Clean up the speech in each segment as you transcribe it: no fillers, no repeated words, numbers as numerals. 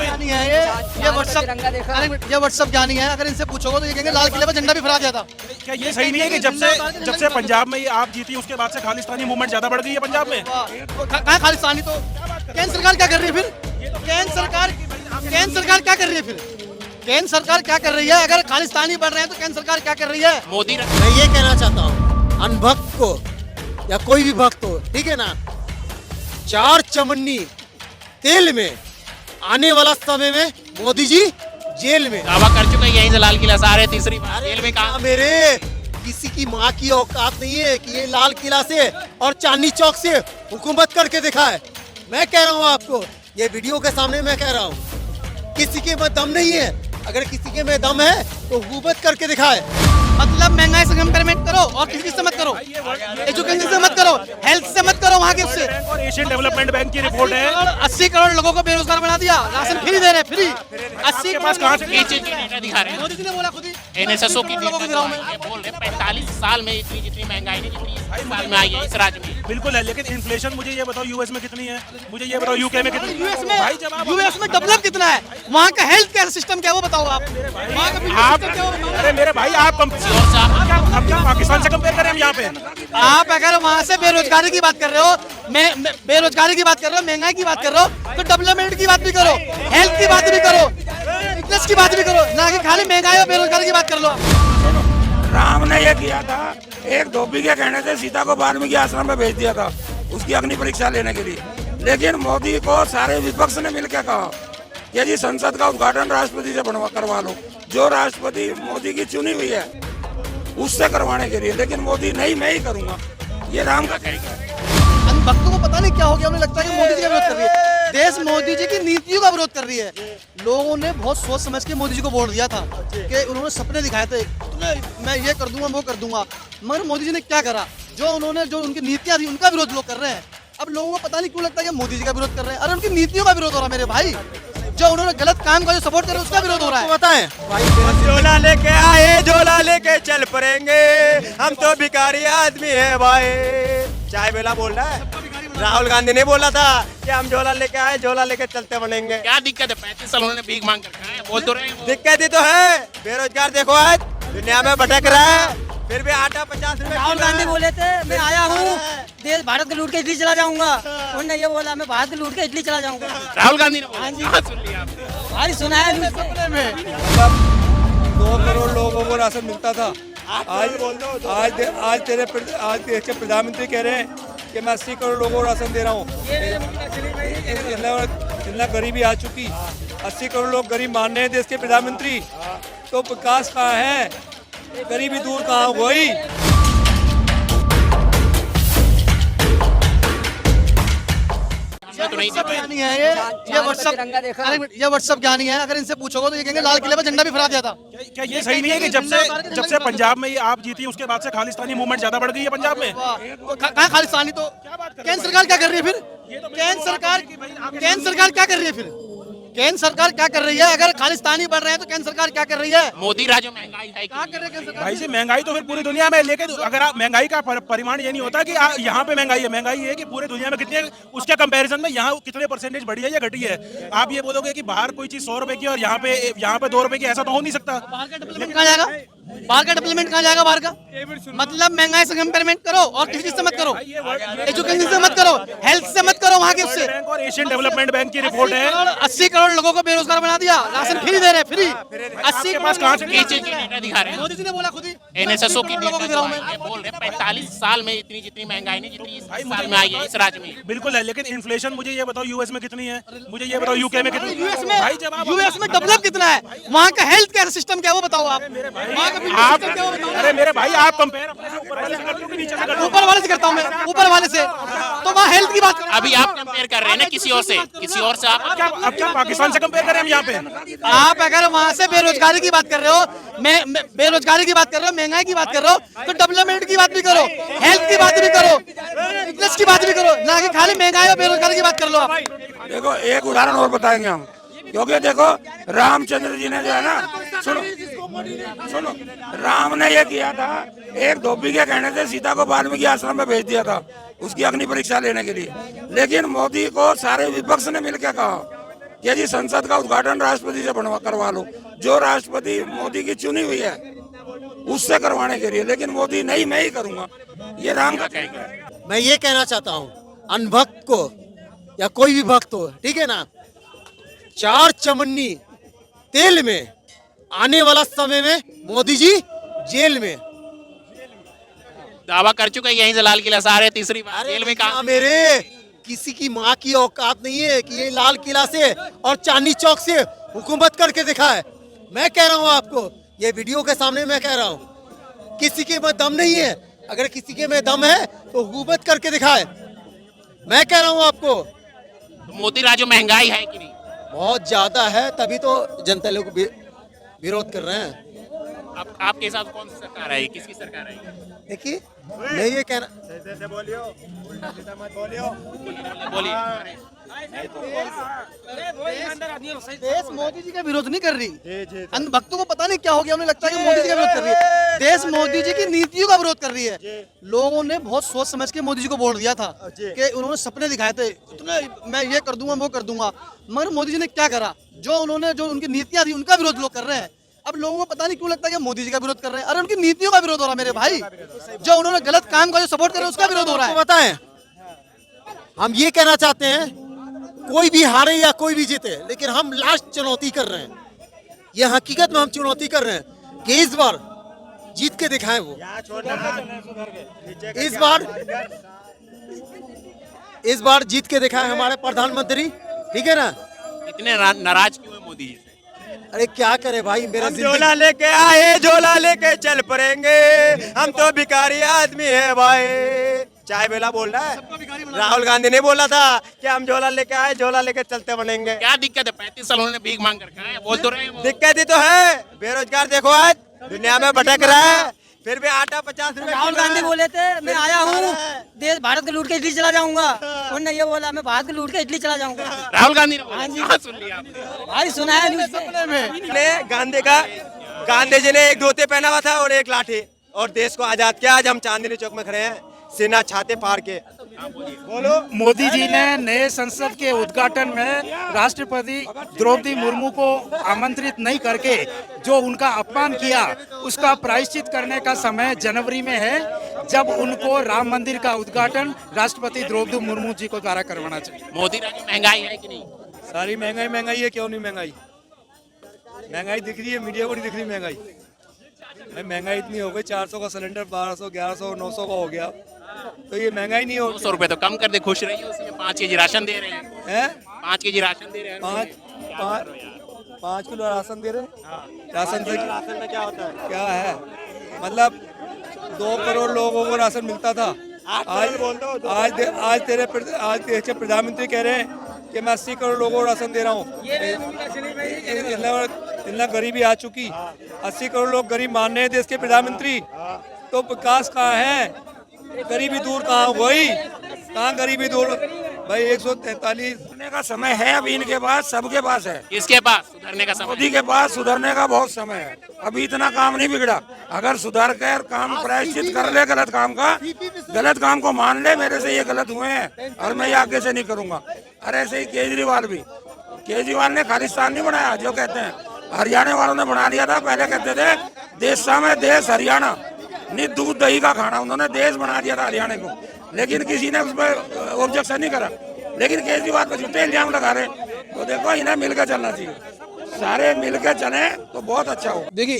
जानी है ये व्हाट्सएप जानी है। अगर इनसे पूछोगे तो ये कहेंगे लाल किले पर झंडा भी फहरा दिया था। क्या ये सही नहीं है कि जब से पंजाब में ये आप जीती उसके बाद से खालिस्तानी मूवमेंट ज्यादा बढ़ गई है पंजाब में? कहाँ खालिस्तानी? तो केंद्र सरकार क्या कर रही है फिर? केंद्र सरकार क्या कर रही है फिर? केंद्र सरकार क्या कर रही है? अगर खालिस्तानी बढ़ रहे हैं तो केंद्र सरकार क्या कर रही है? मोदी मैं ये कहना चाहता हूँ अनभक्त को या कोई भी भक्त हो, ठीक है ना, 4 चमन्नी तेल में आने वाला समय में मोदी जी जेल में दावा कर चुके हैं यहीं से लाल किला से आ रहे तीसरी बार जेल में। कहा मेरे किसी की माँ की औकात नहीं है कि ये लाल किला से और चांदनी चौक से हुकूमत करके दिखाए। मैं कह रहा हूँ आपको, ये वीडियो के सामने मैं कह रहा हूँ, किसी के में दम नहीं है। अगर किसी के में दम है तो हुकूमत करके दिखाए। मतलब महंगाई से कंपेयरमेंट करो और किसी से मत करो, एजुकेशन से मत करो, हेल्थ से मत करो। वहाँ के उससे और एशियन डेवलपमेंट बैंक की रिपोर्ट है 80 करोड़ लोगों को बेरोजगार बना दिया, राशन फ्री दे रहे, फ्री। 80 के पास कहाँ से ये चीज की डेटा दिखा रहे हैं मोदी जी ने बोला खुद ही। एनएसएसओ की लोगों को डेटा दिखाऊं मैं। ये बोल रहे हैं 45 साल में इतनी जितनी महंगाई नहीं जितनी इस साल में आई है इस राज्य में। बिल्कुल है, लेकिन इन्फ्लेशन मुझे ये बताओ यूएस में कितनी है, मुझे ये बताओ यूके में कितनी है? भाई जब आप यूएस में डेवलप कितना है, वहाँ का हेल्थ केयर सिस्टम क्या है वो बताओ आप। वहाँ का आप system क्या है वो बताओ। अरे मेरे भाई आप हम क्या पाकिस्तान से कंपेयर करें हम यहाँ पे? आप अगर वहाँ से बेरोजगारी की बात कर रहे हो, बेरोजगारी की बात कर रहे हो, महंगाई की बात कर रहे हो, तो डेवलपमेंट की बात भी करो, हेल्थ की बात भी करो, फिटनेस की बात भी करो, ना कि खाली महंगाई और बेरोजगारी की बात कर लो। राम ने ये किया था, एक धोबी के कहने से सीता को वाल्मीकि आश्रम में भेज दिया था उसकी अग्नि परीक्षा लेने के लिए। लेकिन मोदी को सारे विपक्ष ने मिलकर कहा कि जी संसद का उद्घाटन राष्ट्रपति से करवा लो, जो राष्ट्रपति मोदी की चुनी हुई है उससे करवाने के लिए। लेकिन मोदी नहीं, मैं ही करूंगा, ये राम का तरीका है। भक्तों को पता नहीं क्या हो गया, उन्हें लगता है कि मोदी जी का विरोध कर रही है, देश मोदी जी की नीतियों का विरोध कर रही है। लोगों ने बहुत सोच समझ के मोदी जी को वोट दिया था कि उन्होंने सपने दिखाए थे, मैं ये कर दूंगा, वो कर दूंगा, मगर मोदी जी ने क्या करा? जो उनकी नीतियां थी उनका विरोध लोग कर रहे हैं। अब लोगों को पता नहीं क्यों लगता है कि मोदी जी का विरोध कर रहे हैं। अरे उनकी नीतियों का विरोध हो रहा है मेरे भाई, जो उन्होंने गलत काम का जो सपोर्ट कर रहे हैं उसका विरोध हो रहा है। बताएं झोला लेके आए, झोला लेके चल पड़ेंगे, हम तो भिखारी आदमी है भाई। चाय बेला बोल रहा है, राहुल गांधी ने बोला था कि हम झोला लेके आए, झोला लेके चलते बनेंगे। क्या दिक्कत है? 35 साल उन्होंने भीख मांग कर खाया है, बोल तो रहे हैं वो। दिक्कत ही तो है, बेरोजगार देखो आज दुनिया में भटक रहा है, फिर भी आटा 50 रुपए। राहुल गांधी बोले थे मैं आया हूँ देश भारत को लूट के इटली चला जाऊंगा, उन्होंने ये बोला मैं भारत को लूट के इटली चला जाऊंगा। राहुल गांधी ने बोला, कहाँ सुन लिया आपने? भाई सुना है न्यूज़ में। 2 करोड़ लोगों को राशन मिलता था, आज देश के प्रधानमंत्री कह रहे हैं कि मैं 80 करोड़ लोगों को राशन दे रहा हूँ। इतना गरीबी आ चुकी, 80 करोड़ लोग गरीब मान रहे हैं देश के प्रधानमंत्री, तो विकास कहाँ है? गरीबी दूर कहाँ हो गई? तो नहीं देते। जानी है ये व्हाट्सएप जानी है। अगर इनसे पूछोगे तो ये कहेंगे लाल किले पर झंडा भी फहरा दिया था। क्या ये सही नहीं है कि जब से पंजाब में ये आप जीती उसके बाद से खालिस्तानी मूवमेंट ज्यादा बढ़ गई है पंजाब में? कहाँ खालिस्तानी? तो केंद्र सरकार क्या कर रही है फिर? केंद्र सरकार क्या कर रही है फिर? केंद्र सरकार क्या कर रही है? अगर खालिस्तानी बढ़ रहे हैं तो केंद्र सरकार क्या कर रही है? मोदी राज्य में महंगाई है क्या कर रही है केंद्र सरकार? भाई जी महंगाई तो फिर पूरी दुनिया में, लेकिन अगर आप महंगाई का परिमाण ये नहीं होता कि यहाँ पे महंगाई है, महंगाई ये है कि पूरे दुनिया में कितनी है, उसके कंपैरिजन में यहाँ कितने परसेंटेज बढ़ी है या घटी है। आप ये बोलोगे कि बाहर कोई चीज 100 रुपए की और यहाँ पे 2 रुपए की, ऐसा तो हो नहीं सकता। बाहर का डेवलपमेंट कहाँ जाएगा? बाहर का डेवलपमेंट कहाँ जाएगा? बाहर का मतलब महंगाई से कंपेयरमेंट करो और किसी से मत करो, एजुकेशन से मत करो, हेल्थ से मत करो। वहाँ के उससे बैंक और एशियन डेवलपमेंट बैंक की रिपोर्ट है 80 करोड़ लोगों को बेरोजगार बना दिया, राशन फ्री दे रहे, फ्री। 80 के पास कहाँ से ये चीज की डेटा दिखा रहे हैं मोदी जी ने बोला खुद ही। एनएसएसओ की लोगों को डेटा दिखाऊं मैं। ये बोल रहे हैं 45 साल में इतनी जितनी महंगाई नहीं जितनी इस साल में आई है इस राज्य में। बिल्कुल है, लेकिन इन्फ्लेशन मुझे ये बताओ यूएस में कितनी है, मुझे ये बताओ यूके में कितनी यूएस है? भाई जब में आप यूएस में डेवलप कितना है? वहाँ का हेल्थ केयर सिस्टम क्या है वो बताओ आप। वहाँ का आप सिस्टम क्या है वो बताओ। अरे मेरे भाई आप कंपेयर अपने से ऊपर वाले से करते हो कि नीचे से करते हो? ऊपर वाले से करता हूँ मैं, ऊपर वाले से। तो वहाँ हेल्थ की बात करो। अभी आप कंपेयर कर रहे हैं ना किसी और से आप अब क्या पाकिस्तान से कंपेयर करें हम यहाँ पे? आप अगर वहाँ से बेरोजगारी की बात कर रहे हो, बेरोजगारी की बात कर रहे हो, महंगाई की बात कर रहे हो, तो डेवलपमेंट की बात भी करो, हेल्थ की बात भी करो, फिटनेस की बात भी करो, ना कि खाली महंगाई और बेरोजगारी की बात कर लो आप। देखो एक उदाहरण और बताएंगे हम, क्योंकि देखो रामचंद्र जी ने जो है ना, सुनो राम ने ये किया था, एक धोबी के कहने से सीता को वाल्मीकि आश्रम में भेज दिया था उसकी अग्नि परीक्षा लेने के लिए। लेकिन मोदी को सारे विपक्ष ने मिलकर कहा कि जी संसद का उद्घाटन राष्ट्रपति से करवा लो, जो राष्ट्रपति मोदी की चुनी हुई है उससे करवाने के लिए, लेकिन मोदी नहीं मैं ही करूंगा, ये राम का कहेंगे। मैं ये कहना चाहता हूँ अनभक्त को या कोई भी भक्त हो, ठीक है ना, 4 चमन्नी तेल में आने वाला समय में मोदी जी जेल में। दावा कर चुके हैं यहीं से लाल किला से आ रहे, तीसरी बार जेल में काम। मेरे किसी की माँ की औकात नहीं है कि ये लाल किला से और चांदनी चौक से हुकूमत करके दिखाए। मैं कह रहा हूँ आपको, ये वीडियो के सामने मैं कह रहा हूँ, किसी के में दम नहीं है, अगर किसी के में दम है तो हुकूमत करके दिखाए। मैं कह रहा हूँ आपको, तो मोदी राजो महंगाई है कि नहीं? बहुत ज्यादा है, तभी तो जनता लोग विरोध कर रहे हैं। अब आपके हिसाब से कौन सी सरकार है, किसकी सरकार है? देखिए मैं ये कहना, बोलिए। देश मोदी जी का विरोध नहीं कर रही, अन्य भक्तों को पता नहीं क्या हो गया, उन्हें लगता है कि मोदी जी का विरोध कर रही है। देश मोदी जी की नीतियों का विरोध कर रही है। लोगों ने बहुत सोच समझ के मोदी जी को वोट दिया था कि उन्होंने सपने दिखाए थे, इतने मैं ये कर दूंगा वो कर दूंगा, मगर मोदी जी ने क्या करा? जो उनकी नीतियां थी उनका विरोध लोग कर रहे हैं। अब लोगों को पता नहीं क्यों लगता है कि मोदी जी का विरोध कर रहे हैं। अरे उनकी नीतियों का विरोध हो रहा है मेरे भाई, जो उन्होंने गलत काम का जो सपोर्ट कर रहे हैं उसका विरोध हो रहा है। बताएं, हम ये कहना चाहते हैं, कोई भी हारे या कोई भी जीते, लेकिन हम लास्ट चुनौती कर रहे हैं। ये हकीकत में हम चुनौती कर रहे हैं कि इस बार जीत के दिखाएं वो। इस बार जीत के दिखाएं हमारे प्रधानमंत्री, ठीक है ना? इतने नाराज क्यों है मोदी जी से? अरे क्या करे भाई, मेरा झोला लेके आए, झोला लेके चल पड़ेंगे, हम तो भिखारी आदमी है भाई। चाय बेला बोल रहा है, राहुल गांधी ने बोला था कि हम झोला लेके आए, झोला लेके चलते बनेंगे। क्या दिक्कत है? 35 साल उन्होंने भीख मांग कर खाया, बोल तो रहे हैं वो। दिक्कत ही तो है, बेरोजगार देखो आज दुनिया में भटक रहा है, फिर भी आटा 50 रुपए। राहुल गांधी बोले थे मैं आया हूँ देश भारत के लूट के इटली चला जाऊंगा, उन्होंने ये बोला मैं भारत के लूट के इटली चला जाऊंगा। राहुल गांधी ने बोला? हाँ जी। कहाँ सुन लिया आपने? भाई सुना है न्यूज़ में। गांधी जी ने एक धोती पहना हुआ था और एक लाठी, और देश को आजाद किया। आज हम चांदनी चौक में खड़े हैं, सेना छाते फाड़ के। बोलो। मोदी जी ने नए संसद के उद्घाटन में राष्ट्रपति द्रौपदी मुर्मू को आमंत्रित नहीं करके जो उनका अपमान किया, उसका प्रायश्चित करने का समय जनवरी में है, जब उनको राम मंदिर का उद्घाटन राष्ट्रपति द्रौपदी मुर्मू जी को द्वारा करवाना चाहिए। मोदी राजो महंगाई है कि नहीं? सारी महंगाई है, क्यों नहीं महंगाई? महंगाई दिख रही है, मीडिया को नहीं दिख रही महंगाई। महंगाई इतनी हो गई, 400 का सिलेंडर 1200, 1100, 900 का हो गया, तो ये महंगाई नहीं हो। 200 रुपए तो कम कर दे, खुश रही है। उसमें 5 केजी राशन दे रहे हैं। 5 केजी राशन दे रहे हैं। 5 किलो राशन दे रहे हैं। राशन से राशन में क्या होता है? क्या है, मतलब 2 करोड़ लोगों को राशन मिलता था। आज देश के प्रधानमंत्री कह रहे हैं कि मैं 80 करोड़ लोगों को राशन दे रहा हूँ। इतना गरीबी आ चुकी, 80 करोड़ लोग गरीब मान रहे हैं देश के प्रधानमंत्री, तो विकास कहाँ है? गरीबी दूर कहाँ हो गई? कहाँ गरीबी दूर भाई? 143 सुधरने का समय है अभी, इनके पास, सबके पास है। किसके पास सुधरने का समय? मोदी के पास सुधरने का बहुत समय है, अभी इतना काम नहीं बिगड़ा। अगर सुधर कर काम प्रायश्चित कर ले गलत काम का, गलत काम को मान ले, मेरे से ये गलत हुए हैं और मैं ये आगे से नहीं करूंगा। और ऐसे ही केजरीवाल ने खालिस्तान नहीं बनाया, जो कहते हैं हरियाणा वालों ने बना दिया था। पहले कहते थे देश में देश हरियाणा, नहीं दूध दही का खाना, उन्होंने देश बना दिया था हरियाणा को, लेकिन किसी ने उस पर ऑब्जेक्शन नहीं करा। लेकिन केजरीवाल पर झूठे इल्जाम लगा रहे, तो देखो इन्हें मिलकर चलना चाहिए, सारे मिलकर चले तो बहुत अच्छा हो। देखिए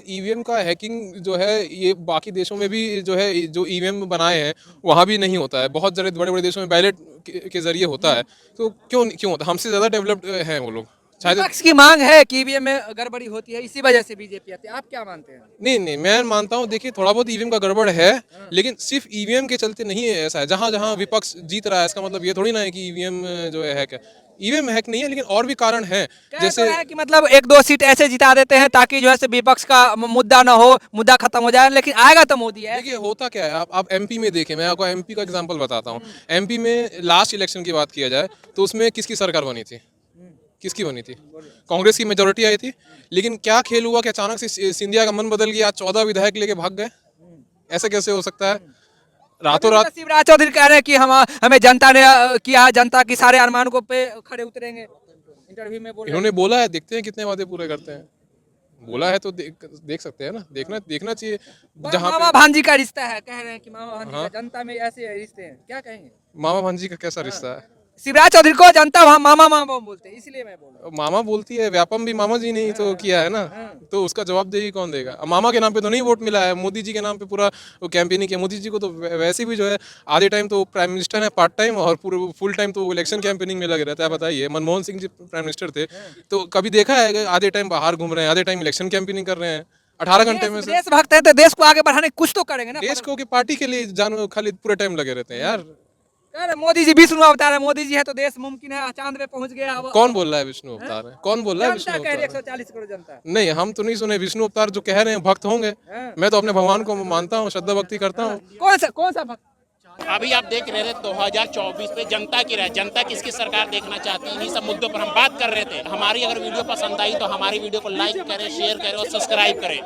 ईवीएम का हैकिंग जो है, ये बाकी देशों में भी जो है, जो ईवीएम बनाए हैं वहाँ भी नहीं होता है। बहुत सारे बड़े बड़े देशों में बैलेट के जरिए होता है, तो क्यों होता है? हमसे ज़्यादा डेवलप्ड हैं वो लोग। विपक्ष की मांग है कि ईवीएम में गड़बड़ी होती है, इसी वजह से बीजेपी आती है। आप क्या मानते हैं? नहीं, मैं मानता हूँ, देखिए थोड़ा बहुत ईवीएम का गड़बड़ है, लेकिन सिर्फ ईवीएम के चलते नहीं है। ऐसा है जहाँ जहाँ विपक्ष जीत रहा है, इसका मतलब ये थोड़ी ना है कि ईवीएम जो है हैक है। ईवीएम हैक नहीं है, लेकिन और भी कारण है। जैसे है कि मतलब 1-2 सीट ऐसे जिता देते हैं ताकि जो है विपक्ष का मुद्दा ना हो, मुद्दा खत्म हो जाए, लेकिन आएगा तो मोदी है। देखिए होता क्या है, आप एमपी में देखें, मैं आपको एमपी का एग्जांपल बताता हूँ। एमपी में लास्ट इलेक्शन की बात किया जाए तो उसमें किसकी सरकार बनी थी? किसकी बनी थी? कांग्रेस की मेजोरिटी आई थी। लेकिन क्या खेल हुआ कि अचानक से सिंधिया का मन बदल गया, 14 विधायक लेके भाग गए? ऐसे कैसे हो सकता है? रातों रात शिवराज चौधरी कह रहे हैं कि हमें जनता ने किया, जनता की सारे अरमान को पे खड़े उतरेंगे। इंटरव्यू में बोला इन्होंने बोला है, देखते हैं कितने वादे पूरे करते हैं। बोला है तो देख सकते हैं ना, देखना चाहिए। जहाँ मामा पे भांजी का रिश्ता है, कह रहे हैं कि मामा भांजी हाँ। का जनता में ऐसे रिश्ते हैं, क्या कहेंगे? मामा भांजी का कैसा रिश्ता है? शिवराज चौधरी को जनता वहाँ मामा मामा बोलते हैं, इसलिए मैं बोल रहा हूँ। मामा बोलती है, व्यापम भी मामा जी ने ही तो किया है ना, तो उसका जवाबदेही कौन देगा? अब मामा के नाम पे तो नहीं वोट मिला है, मोदी जी के नाम पे पूरा वो कैंपेनिंग किया। मोदी जी को तो वैसे भी जो है आधे टाइम तो प्राइम मिनिस्टर है पार्ट टाइम, और पूरे फुल टाइम तो इलेक्शन कैंपेनिंग में लगे रहता है। बताइए, मनमोहन सिंह जी प्राइम मिनिस्टर थे तो कभी देखा है कि आधे टाइम बाहर घूम रहे हैं, आधे टाइम इलेक्शन कैंपेनिंग कर रहे हैं? 18 घंटे में से देशभक्त है तो देश को आगे बढ़ाने कुछ तो करेंगे ना। देश को की पार्टी के लिए जानो खाली पूरे टाइम लगे रहते हैं यार। कह रहे मोदी जी विष्णु अवतार है, मोदी जी है तो देश मुमकिन है, चांद पे पहुंच गया। अब कौन बोल रहा है विष्णु अवतार है? कौन बोल रहा है विष्णु जनता कह रही है, अवतार? 140 करोड़ जनता। नहीं, हम तो नहीं सुने। विष्णु अवतार जो कह रहे हैं भक्त होंगे। मैं तो अपने भगवान को मानता हूँ, श्रद्धा भक्ति करता हूँ। कौन सा भक्त? अभी आप देख रहे थे 2024 पे जनता की राय, जनता किसकी सरकार देखना चाहती है, इन्हीं सब मुद्दों पर हम बात कर रहे थे। हमारी अगर वीडियो पसंद आई तो हमारी वीडियो को लाइक करें, शेयर करें और सब्सक्राइब करें।